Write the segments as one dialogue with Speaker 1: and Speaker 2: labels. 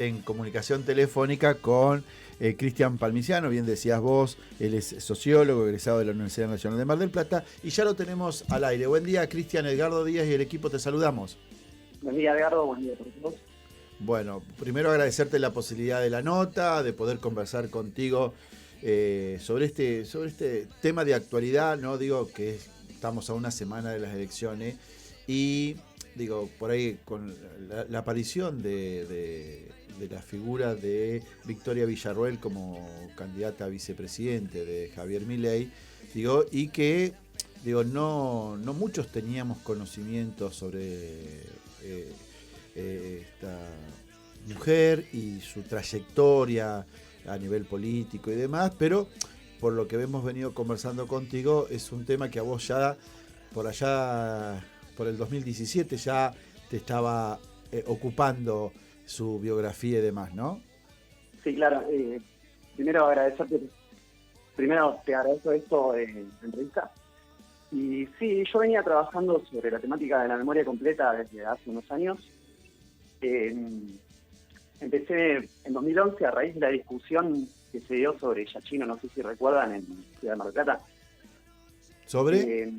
Speaker 1: en comunicación telefónica con Cristian Palmiciano, bien decías vos, él es sociólogo, egresado de la Universidad Nacional de Mar del Plata, y ya lo tenemos al aire. Buen día, Cristian. Edgardo Díaz y el equipo te saludamos.
Speaker 2: Buen día, Edgardo, buen día a todos.
Speaker 1: Bueno, primero agradecerte la posibilidad de la nota, de poder conversar contigo sobre este tema de actualidad, ¿no? Digo que estamos a una semana de las elecciones y digo, por ahí con la aparición de la figura de Victoria Villarroel como candidata a vicepresidente de Javier Milei, digo, y que no muchos teníamos conocimiento sobre esta mujer y su trayectoria a nivel político y demás, pero por lo que hemos venido conversando contigo, es un tema que a vos ya por allá, por el 2017, ya te estaba ocupando su biografía y demás, ¿no?
Speaker 2: Sí, claro. Primero te agradezco esto de la entrevista. Y sí, yo venía trabajando sobre la temática de la memoria completa desde hace unos años. Empecé en 2011 a raíz de la discusión que se dio sobre Giachino, no sé si recuerdan, en Ciudad de Mar del Plata.
Speaker 1: ¿Sobre?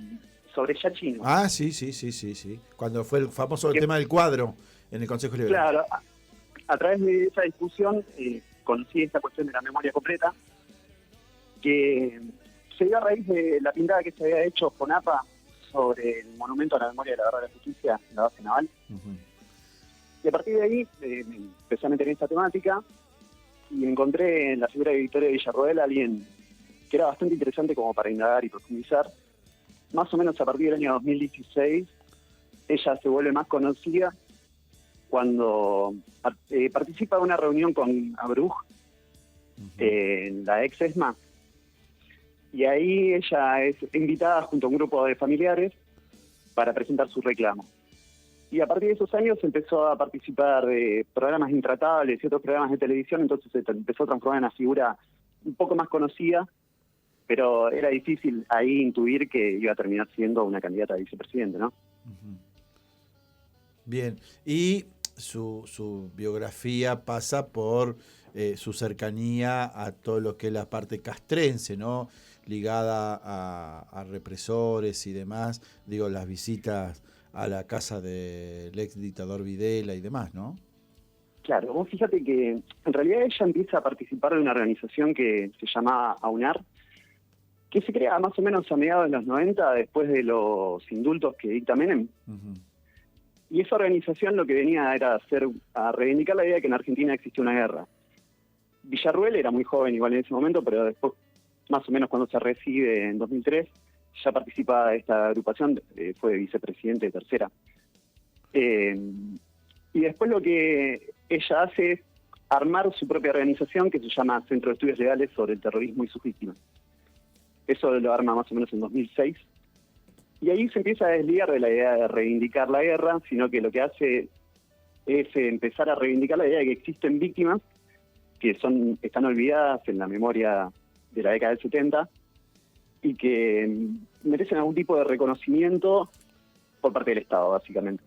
Speaker 2: Sobre Giachino.
Speaker 1: Ah, sí. Cuando fue el famoso tema del cuadro en el Consejo Liberal.
Speaker 2: Claro, a través de esa discusión conocí esta cuestión de la memoria completa, que se dio a raíz de la pintada que se había hecho FONAPA sobre el monumento a la memoria de la Guerra de la Justicia en la base naval. Uh-huh. Y a partir de ahí me empecé a meter en esta temática y encontré en la figura de Victoria Villarroel a alguien que era bastante interesante como para indagar y profundizar. Más o menos a partir del año 2016, ella se vuelve más conocida cuando participa de una reunión con Abruj, en la ex ESMA, y ahí ella es invitada junto a un grupo de familiares para presentar su reclamo. Y a partir de esos años empezó a participar de programas intratables y otros programas de televisión, entonces se empezó a transformar en una figura un poco más conocida, pero era difícil ahí intuir que iba a terminar siendo una candidata a vicepresidente, ¿no?
Speaker 1: Uh-huh. Bien, y su biografía pasa por su cercanía a todo lo que es la parte castrense, ¿no? Ligada a represores y demás, digo, las visitas a la casa del ex dictador Videla y demás, ¿no?
Speaker 2: Claro, vos fíjate que en realidad ella empieza a participar de una organización que se llamaba AUNAR, que se crea más o menos a mediados de los 90, después de los indultos que dicta Menem. Uh-huh. Y esa organización lo que venía era a reivindicar la idea de que en Argentina existía una guerra. Villarroel era muy joven igual en ese momento, pero después, más o menos cuando se recibe en 2003, ya participa de esta agrupación, fue vicepresidente de tercera. Y después lo que ella hace es armar su propia organización que se llama Centro de Estudios Legales sobre el Terrorismo y sus Víctimas. Eso lo arma más o menos en 2006. Y ahí se empieza a desligar de la idea de reivindicar la guerra, sino que lo que hace es empezar a reivindicar la idea de que existen víctimas que están olvidadas en la memoria de la década del 70 y que merecen algún tipo de reconocimiento por parte del Estado, básicamente.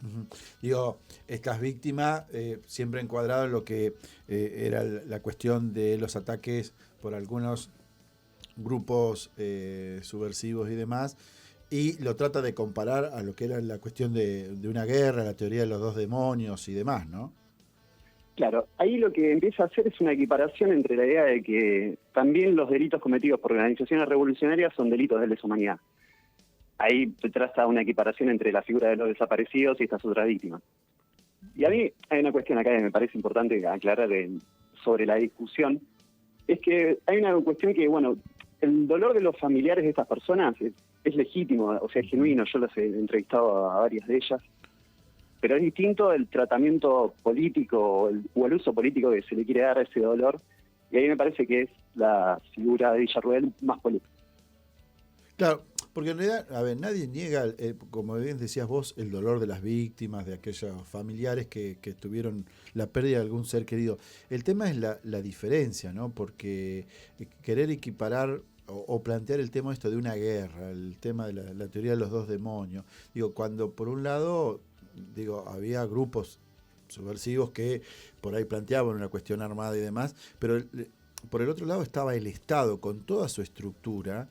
Speaker 1: Uh-huh. Digo, estas víctimas siempre encuadrado en lo que era la cuestión de los ataques por algunos grupos subversivos y demás, y lo trata de comparar a lo que era la cuestión de una guerra, la teoría de los dos demonios y demás, ¿no?
Speaker 2: Claro, ahí lo que empieza a hacer es una equiparación entre la idea de que también los delitos cometidos por organizaciones revolucionarias son delitos de lesa humanidad. Ahí se traza una equiparación entre la figura de los desaparecidos y estas otras víctimas. Y a mí hay una cuestión acá que me parece importante aclarar sobre la discusión, es que hay una cuestión que, bueno, el dolor de los familiares de estas personas es legítimo, o sea, es genuino. Yo las he entrevistado a varias de ellas, pero es distinto el tratamiento político o el uso político que se le quiere dar a ese dolor, y ahí me parece que es la figura de Villarroel más política.
Speaker 1: Claro, porque en realidad, a ver, nadie niega, como bien decías vos, el dolor de las víctimas, de aquellos familiares que tuvieron la pérdida de algún ser querido. El tema es la diferencia, ¿no? Porque querer equiparar o plantear el tema esto de una guerra, el tema de la teoría de los dos demonios, digo, cuando por un lado, digo, había grupos subversivos que por ahí planteaban una cuestión armada y demás, pero por el otro lado estaba el Estado con toda su estructura,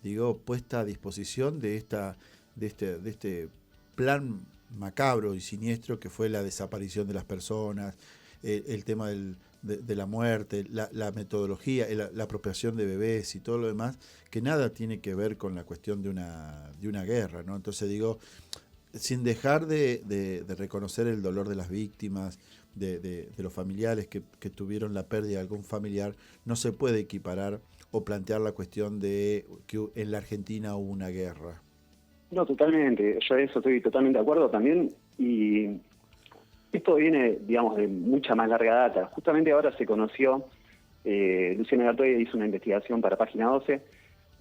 Speaker 1: digo, puesta a disposición de este plan macabro y siniestro que fue la desaparición de las personas, el tema de la muerte, la metodología, la apropiación de bebés y todo lo demás, que nada tiene que ver con la cuestión de una guerra, ¿no? Entonces digo, sin dejar de reconocer el dolor de las víctimas, de los familiares que tuvieron la pérdida de algún familiar, no se puede equiparar o plantear la cuestión de que en la Argentina hubo una guerra.
Speaker 2: No, totalmente. Yo eso estoy totalmente de acuerdo también. Y esto viene, digamos, de mucha más larga data. Justamente ahora se conoció, Luciana Gartoya hizo una investigación para Página 12,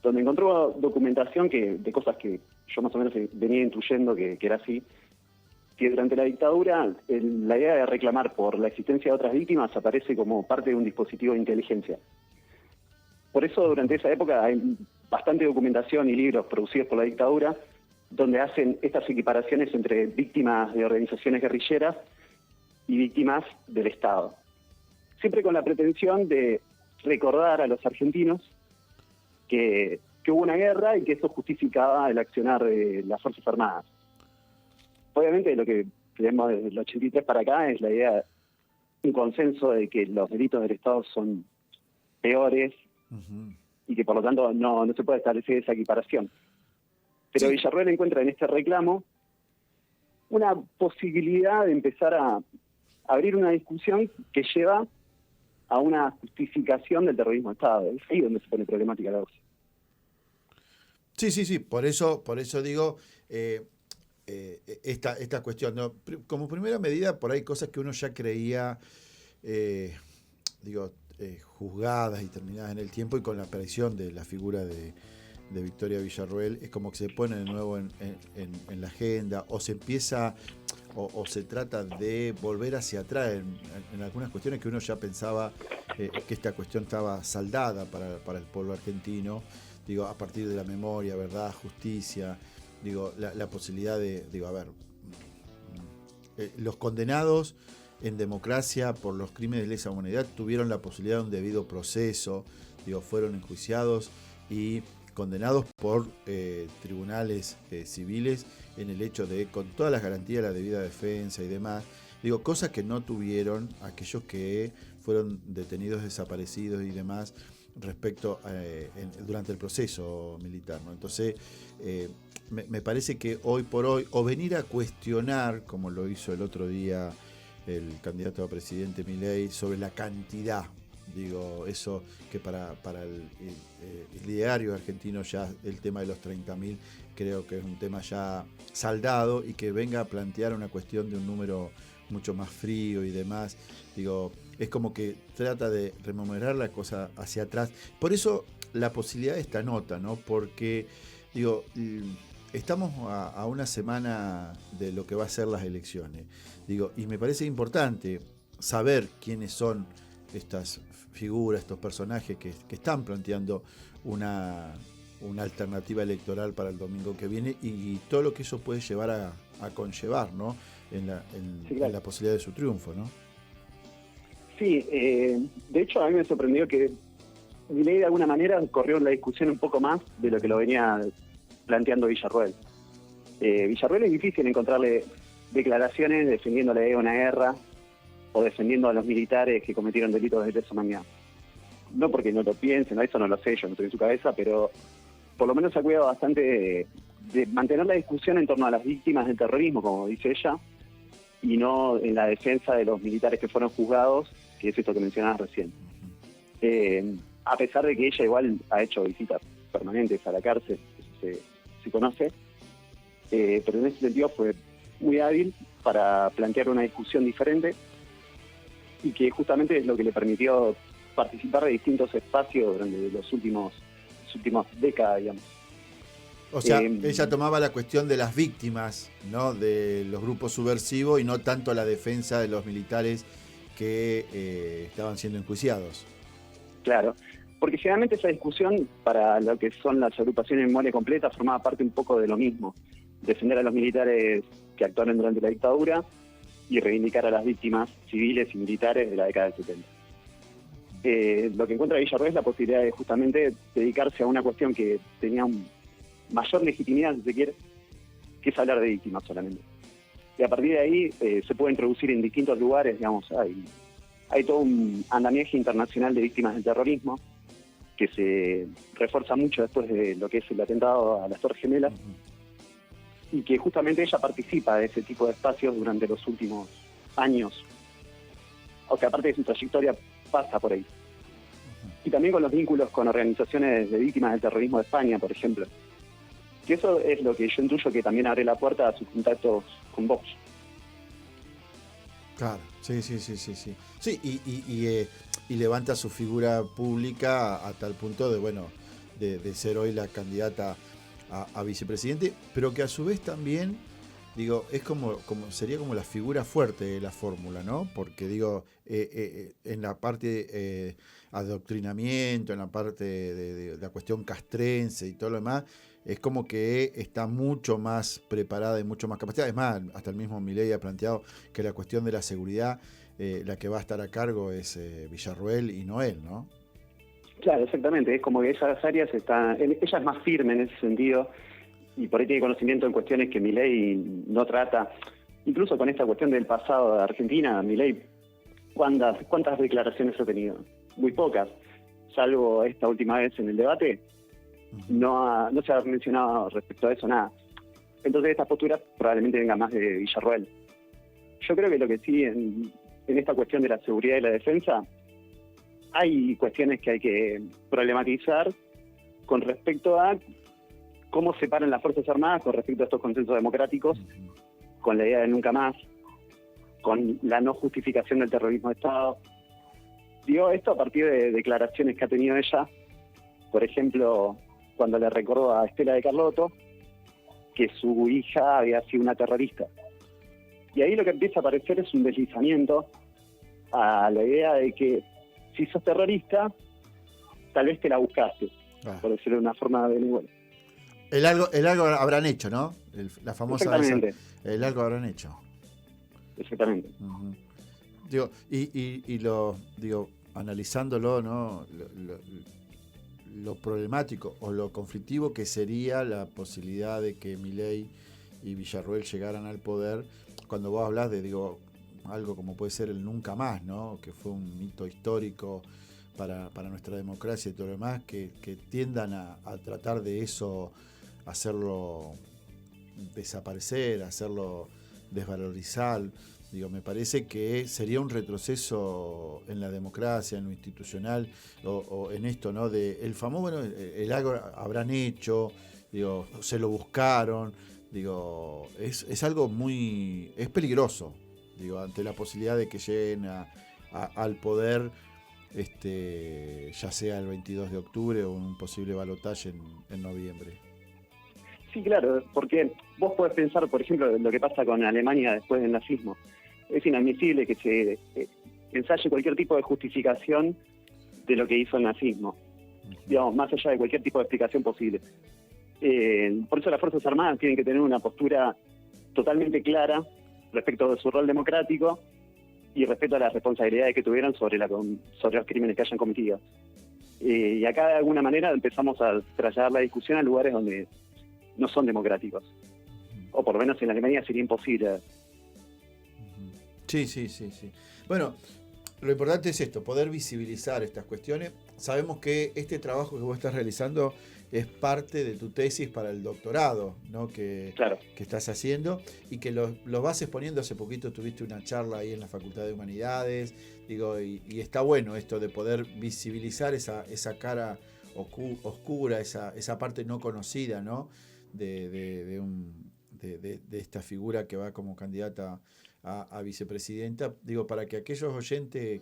Speaker 2: donde encontró documentación de cosas que yo más o menos venía intuyendo que era así, que durante la dictadura la idea de reclamar por la existencia de otras víctimas aparece como parte de un dispositivo de inteligencia. Por eso durante esa época hay bastante documentación y libros producidos por la dictadura donde hacen estas equiparaciones entre víctimas de organizaciones guerrilleras y víctimas del Estado. Siempre con la pretensión de recordar a los argentinos que hubo una guerra y que eso justificaba el accionar de las Fuerzas Armadas. Obviamente lo que tenemos desde el 83 para acá es la idea, un consenso de que los delitos del Estado son peores y que por lo tanto no se puede establecer esa equiparación. Pero sí, Villarroel encuentra en este reclamo una posibilidad de empezar a abrir una discusión que lleva a una justificación del terrorismo de Estado. Es ahí donde se pone problemática la cosa.
Speaker 1: Sí, por eso digo esta cuestión, ¿no? Como primera medida, por ahí cosas que uno ya creía, juzgadas y terminadas en el tiempo, y con la aparición de la figura de Victoria Villarroel es como que se pone de nuevo en la agenda, o se empieza o se trata de volver hacia atrás en algunas cuestiones que uno ya pensaba que esta cuestión estaba saldada para el pueblo argentino, digo, a partir de la memoria, verdad, justicia, digo, la posibilidad los condenados en democracia por los crímenes de lesa humanidad tuvieron la posibilidad de un debido proceso, digo, fueron enjuiciados y condenados por tribunales civiles en el hecho de, con todas las garantías de la debida defensa y demás, digo, cosas que no tuvieron aquellos que fueron detenidos, desaparecidos y demás respecto durante el proceso militar, ¿no? Entonces me parece que hoy por hoy, o venir a cuestionar, como lo hizo el otro día el candidato a presidente Milei, sobre la cantidad, digo, eso que para el ideario argentino ya el tema de los 30.000 creo que es un tema ya saldado, y que venga a plantear una cuestión de un número mucho más frío y demás, digo, es como que trata de rememorar la cosa hacia atrás. Por eso la posibilidad de esta nota, ¿no? Porque, digo, estamos a una semana de lo que va a ser las elecciones, digo, y me parece importante saber quiénes son estas figuras, estos personajes que están planteando una alternativa electoral para el domingo que viene, y todo lo que eso puede llevar a conllevar, ¿no? En la posibilidad de su triunfo, ¿no?
Speaker 2: Sí, de hecho a mí me sorprendió que Milei de alguna manera corrió la discusión un poco más de lo que lo venía planteando Villarroel. Villarroel es difícil encontrarle declaraciones defendiendo la idea de una guerra o defendiendo a los militares que cometieron delitos de lesa humanidad. No porque no lo piensen, eso no lo sé, yo no estoy en su cabeza, pero por lo menos se ha cuidado bastante de mantener la discusión en torno a las víctimas del terrorismo, como dice ella, y no en la defensa de los militares que fueron juzgados, que es esto que mencionabas recién. A pesar de que ella igual ha hecho visitas permanentes a la cárcel, eso se conoce, pero en ese sentido fue muy hábil para plantear una discusión diferente, y que justamente es lo que le permitió participar de distintos espacios durante las últimas décadas, digamos.
Speaker 1: O sea, ella tomaba la cuestión de las víctimas, ¿no?, de los grupos subversivos, y no tanto la defensa de los militares que estaban siendo enjuiciados.
Speaker 2: Claro, porque generalmente esa discusión para lo que son las agrupaciones de memoria completa formaba parte un poco de lo mismo, defender a los militares que actuaron durante la dictadura y reivindicar a las víctimas civiles y militares de la década del 70. Lo que encuentra Villarroel es la posibilidad de justamente dedicarse a una cuestión que tenía mayor legitimidad, si se quiere, que es hablar de víctimas solamente. Y a partir de ahí se puede introducir en distintos lugares, digamos, hay todo un andamiaje internacional de víctimas del terrorismo que se refuerza mucho después de lo que es el atentado a las Torres Gemelas, y que justamente ella participa de ese tipo de espacios durante los últimos años, o que aparte de su trayectoria pasa por ahí. Y también con los vínculos con organizaciones de víctimas del terrorismo de España, por ejemplo. Que eso es lo que yo intuyo que también abre la puerta a sus contactos con Vox.
Speaker 1: Claro, sí. Sí, y levanta su figura pública a tal punto de, bueno, de ser hoy la candidata a vicepresidente, pero que a su vez también, digo, es como sería como la figura fuerte de la fórmula, ¿no? Porque, digo, en la parte adoctrinamiento, en la parte de la cuestión castrense y todo lo demás, es como que está mucho más preparada y mucho más capacitada. Es más, hasta el mismo Milei ha planteado que la cuestión de la seguridad, la que va a estar a cargo es Villarroel y no él, ¿no?
Speaker 2: Claro, exactamente. Es como que esas áreas ella es más firme en ese sentido y por ahí tiene conocimiento en cuestiones que Milei no trata. Incluso con esta cuestión del pasado de Argentina, Milei, ¿cuántas declaraciones ha tenido? Muy pocas, salvo esta última vez en el debate. No se ha mencionado respecto a eso nada. Entonces esta postura probablemente venga más de Villarroel. Yo creo que lo que sí en esta cuestión de la seguridad y la defensa, hay cuestiones que hay que problematizar con respecto a cómo separan las Fuerzas Armadas con respecto a estos consensos democráticos, con la idea de nunca más, con la no justificación del terrorismo de Estado. Digo esto a partir de declaraciones que ha tenido ella, por ejemplo, cuando le recordó a Estela de Carlotto que su hija había sido una terrorista. Y ahí lo que empieza a aparecer es un deslizamiento a la idea de que si sos terrorista, tal vez te la buscaste, por decirlo de una forma benevolente.
Speaker 1: El algo habrán hecho, ¿no? La famosa
Speaker 2: Exactamente.
Speaker 1: El algo habrán hecho.
Speaker 2: Exactamente.
Speaker 1: Uh-huh. Digo, y lo digo, analizándolo, ¿no? Lo problemático o lo conflictivo que sería la posibilidad de que Milei y Villarroel llegaran al poder, cuando vos hablas de, digo, algo como puede ser el nunca más, ¿no? Que fue un hito histórico para nuestra democracia y todo lo demás, que tiendan a tratar de eso, hacerlo desaparecer, hacerlo desvalorizar. Digo, me parece que sería un retroceso en la democracia, en lo institucional, o en esto, ¿no? De el famoso, bueno, el algo habrán hecho, digo, se lo buscaron, digo, es algo es peligroso, digo, ante la posibilidad de que lleguen al poder, ya sea el 22 de octubre o un posible balotaje en noviembre.
Speaker 2: Sí, claro, porque vos podés pensar, por ejemplo, lo que pasa con Alemania después del nazismo. Es inadmisible que se ensaye cualquier tipo de justificación de lo que hizo el nazismo, digamos, más allá de cualquier tipo de explicación posible. Por eso las Fuerzas Armadas tienen que tener una postura totalmente clara respecto de su rol democrático y respecto a las responsabilidades que tuvieron sobre los crímenes que hayan cometido. Y acá de alguna manera empezamos a trasladar la discusión a lugares donde no son democráticos. O por lo menos en Alemania sería imposible.
Speaker 1: Sí. Bueno, lo importante es esto, poder visibilizar estas cuestiones. Sabemos que este trabajo que vos estás realizando es parte de tu tesis para el doctorado, ¿no?
Speaker 2: Claro.
Speaker 1: Que estás haciendo y que lo vas exponiendo. Hace poquito tuviste una charla ahí en la Facultad de Humanidades, digo, y está bueno esto de poder visibilizar esa cara oscura, esa parte no conocida, ¿no? De esta figura que va como candidata a vicepresidenta, digo, para que aquellos oyentes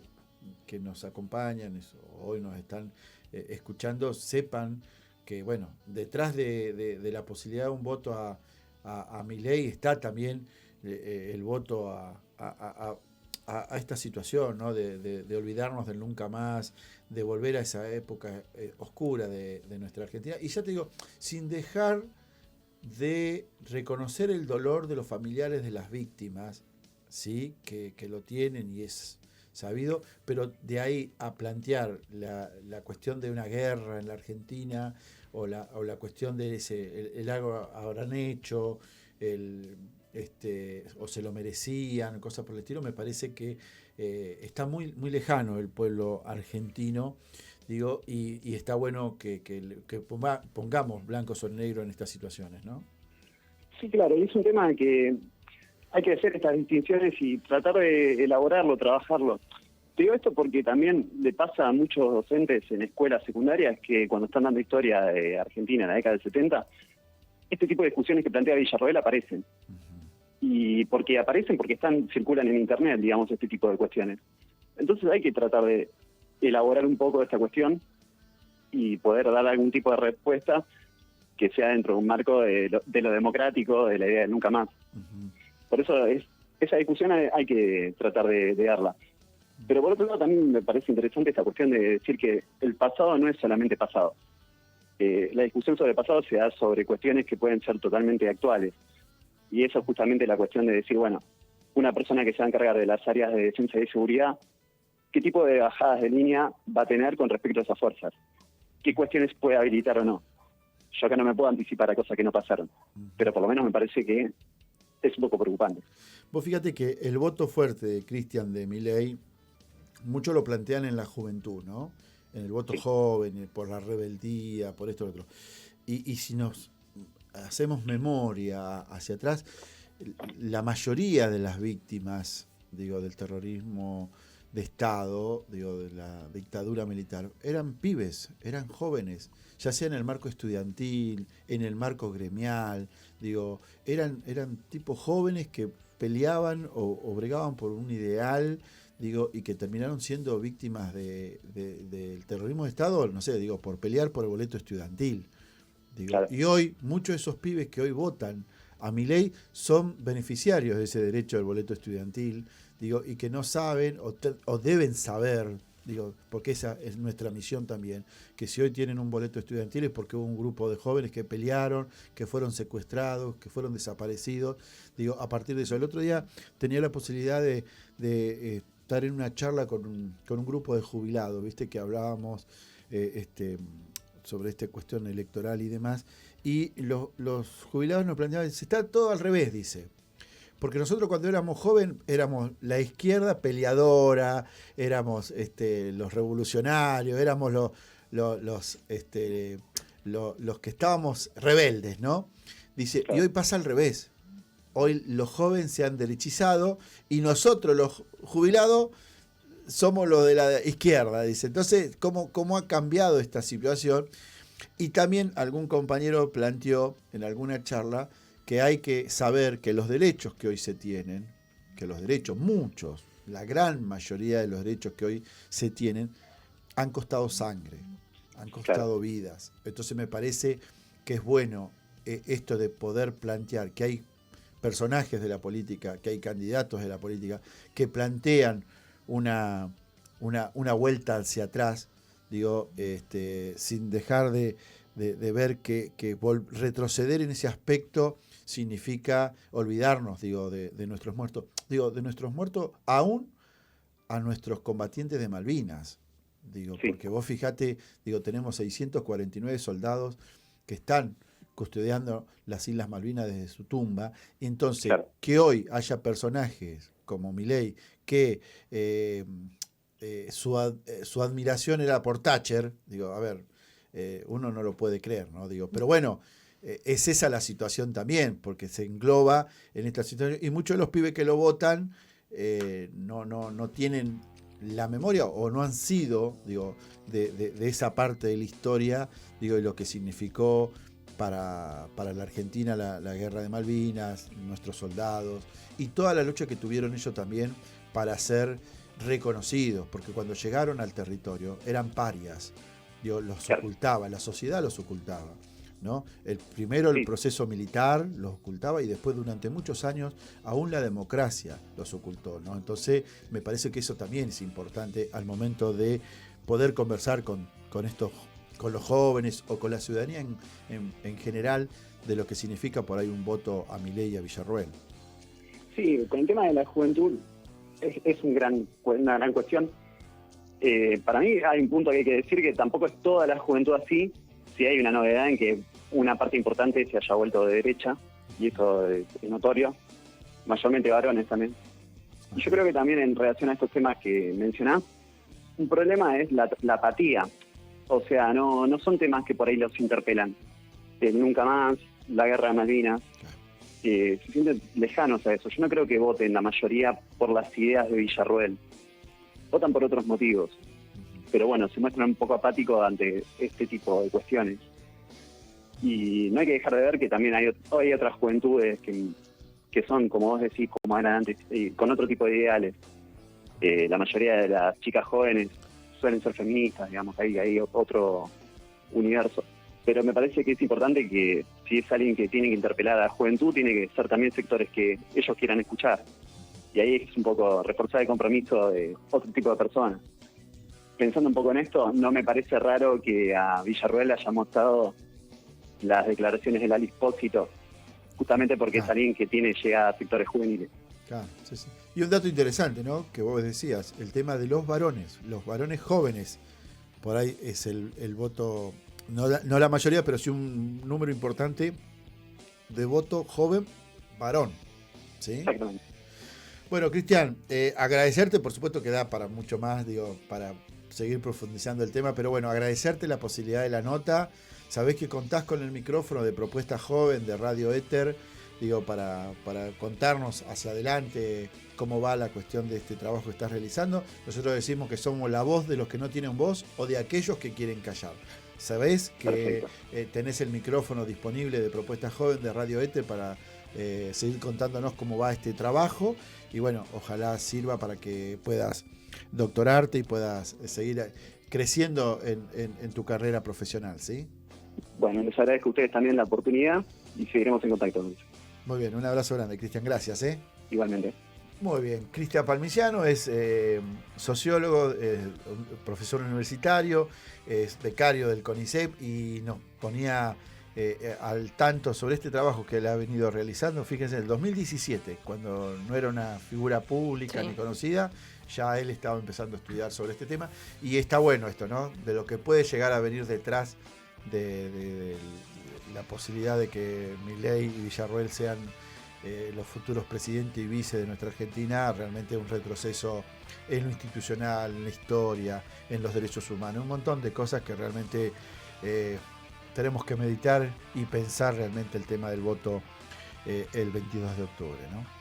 Speaker 1: que nos acompañan, hoy nos están escuchando, sepan que, bueno, detrás de la posibilidad de un voto a Milei está también el voto a esta situación, ¿no? De olvidarnos del nunca más, de volver a esa época oscura de nuestra Argentina. Y ya te digo, sin dejar de reconocer el dolor de los familiares de las víctimas, sí, que lo tienen y es sabido, pero de ahí a plantear la cuestión de una guerra en la Argentina o la cuestión de el algo habrán hecho, el, o se lo merecían, cosas por el estilo, me parece que está muy lejano el pueblo argentino, digo, y está bueno que pongamos blanco sobre negro en estas situaciones, ¿no?
Speaker 2: Sí, claro, y es un tema que hay que hacer estas distinciones y tratar de elaborarlo, trabajarlo. Te digo esto porque también le pasa a muchos docentes en escuelas secundarias que cuando están dando historia de Argentina en la década del 70, este tipo de discusiones que plantea Villarroel aparecen. Y porque aparecen porque circulan en internet, digamos, este tipo de cuestiones. Entonces hay que tratar de elaborar un poco esta cuestión y poder dar algún tipo de respuesta que sea dentro de un marco de lo democrático, de la idea de nunca más. Por eso esa discusión hay que tratar de darla. Pero por otro lado también me parece interesante esta cuestión de decir que el pasado no es solamente pasado. La discusión sobre el pasado se da sobre cuestiones que pueden ser totalmente actuales. Y eso es justamente la cuestión de decir, bueno, una persona que se va a encargar de las áreas de defensa y de seguridad, ¿qué tipo de bajadas de línea va a tener con respecto a esas fuerzas? ¿Qué cuestiones puede habilitar o no? Yo acá no me puedo anticipar a cosas que no pasaron, pero por lo menos me parece que es un poco preocupante.
Speaker 1: Vos fíjate que el voto fuerte de Cristian de Milei, muchos lo plantean en la juventud, ¿no? En el voto joven, por la rebeldía, por esto y lo otro. Y si nos hacemos memoria hacia atrás, la mayoría de las víctimas, digo, del terrorismo de Estado, digo, de la dictadura militar, eran pibes, eran jóvenes, ya sea en el marco estudiantil, en el marco gremial, digo, eran tipos jóvenes que peleaban o bregaban por un ideal, digo, y que terminaron siendo víctimas del terrorismo de Estado, no sé, digo, por pelear por el boleto estudiantil. Digo, claro. Y hoy, muchos de esos pibes que hoy votan a Milei son beneficiarios de ese derecho del boleto estudiantil, digo, y que no saben o deben saber, digo, porque esa es nuestra misión también, que si hoy tienen un boleto estudiantil es porque hubo un grupo de jóvenes que pelearon, que fueron secuestrados, que fueron desaparecidos, digo, a partir de eso. El otro día tenía la posibilidad de estar en una charla con un grupo de jubilados, viste, que hablábamos sobre esta cuestión electoral y demás, y los jubilados nos planteaban, se está todo al revés, dice. Porque nosotros cuando éramos jóvenes éramos la izquierda peleadora, éramos los revolucionarios, éramos los que estábamos rebeldes, ¿no? Dice, y hoy pasa al revés. Hoy los jóvenes se han derechizado y nosotros los jubilados somos los de la izquierda, dice. Entonces, ¿cómo ha cambiado esta situación? Y también algún compañero planteó en alguna charla que hay que saber que los derechos que hoy se tienen, que los derechos, muchos, la gran mayoría de los derechos que hoy se tienen, han costado sangre, han costado vidas. Entonces me parece que es bueno esto de poder plantear que hay personajes de la política, que hay candidatos de la política, que plantean una vuelta hacia atrás, digo, sin dejar de ver que retroceder en ese aspecto significa olvidarnos, digo, de nuestros muertos. Digo, de nuestros muertos aún a nuestros combatientes de Malvinas. Digo, porque vos fijate, digo, tenemos 649 soldados que están custodiando las Islas Malvinas desde su tumba. Y entonces, que hoy haya personajes como Milei que su admiración era por Thatcher, digo, a ver, uno no lo puede creer, ¿no? Digo, pero bueno, es esa la situación también, porque se engloba en esta situación, y muchos de los pibes que lo votan no tienen la memoria o no han sido, digo, de esa parte de la historia, digo, de lo que significó para la Argentina la guerra de Malvinas, nuestros soldados, y toda la lucha que tuvieron ellos también para ser reconocidos, porque cuando llegaron al territorio eran parias, digo, los ocultaba, la sociedad los ocultaba, ¿no? Primero el proceso militar los ocultaba y después durante muchos años aún la democracia los ocultó, ¿no? Entonces me parece que eso también es importante al momento de poder conversar con los jóvenes o con la ciudadanía en general de lo que significa por ahí un voto a Milei y a Villarroel.
Speaker 2: Sí, con el tema de la juventud es una gran cuestión. Para mí hay un punto que hay que decir, que tampoco es toda la juventud así. Sí hay una novedad en que una parte importante se haya vuelto de derecha, y eso es notorio, mayormente varones también. Y yo creo que también en relación a estos temas que mencionás, un problema es la apatía. O sea, no son temas que por ahí los interpelan. Nunca más, la guerra de Malvinas, se sienten lejanos a eso. Yo no creo que voten la mayoría por las ideas de Villarroel. Votan por otros motivos. Pero bueno, se muestran un poco apáticos ante este tipo de cuestiones. Y no hay que dejar de ver que también hay otras juventudes que son, como vos decís, como eran antes, con otro tipo de ideales. La mayoría de las chicas jóvenes suelen ser feministas, digamos, hay otro universo. Pero me parece que es importante que si es alguien que tiene que interpelar a la juventud, tiene que ser también sectores que ellos quieran escuchar. Y ahí es un poco reforzar el compromiso de otro tipo de personas. Pensando un poco en esto, no me parece raro que a Villarroel le haya mostrado las declaraciones de Lali Espósito, justamente porque es alguien que tiene llegada a sectores juveniles.
Speaker 1: Claro, sí, sí. Y un dato interesante, ¿no? Que vos decías, el tema de los varones jóvenes, por ahí es el voto, no la mayoría, pero sí un número importante de voto joven varón, ¿sí?
Speaker 2: Exactamente.
Speaker 1: Bueno, Cristian, agradecerte, por supuesto que da para mucho más, digo, para seguir profundizando el tema, pero bueno, agradecerte la posibilidad de la nota. Sabés que contás con el micrófono de Propuesta Joven de Radio Éter, digo, para contarnos hacia adelante cómo va la cuestión de este trabajo que estás realizando. Nosotros decimos que somos la voz de los que no tienen voz o de aquellos que quieren callar. Sabés que tenés el micrófono disponible de Propuesta Joven de Radio Éter para seguir contándonos cómo va este trabajo, y bueno, ojalá sirva para que puedas doctorarte y puedas seguir creciendo en tu carrera profesional, ¿sí?
Speaker 2: Bueno, les agradezco a ustedes también la oportunidad y seguiremos en contacto.
Speaker 1: Muy bien, un abrazo grande, Cristian, gracias.
Speaker 2: Igualmente.
Speaker 1: Muy bien, Cristian Palmiciano es sociólogo, profesor universitario, es becario del CONICET y nos ponía al tanto sobre este trabajo que él ha venido realizando. Fíjense, en el 2017, cuando no era una figura pública ni conocida, ya él estaba empezando a estudiar sobre este tema, y está bueno esto, ¿no? De lo que puede llegar a venir detrás de la posibilidad de que Milei y Villarroel sean los futuros presidentes y vice de nuestra Argentina. Realmente un retroceso en lo institucional, en la historia, en los derechos humanos, un montón de cosas que realmente tenemos que meditar y pensar realmente el tema del voto el 22 de octubre, ¿no?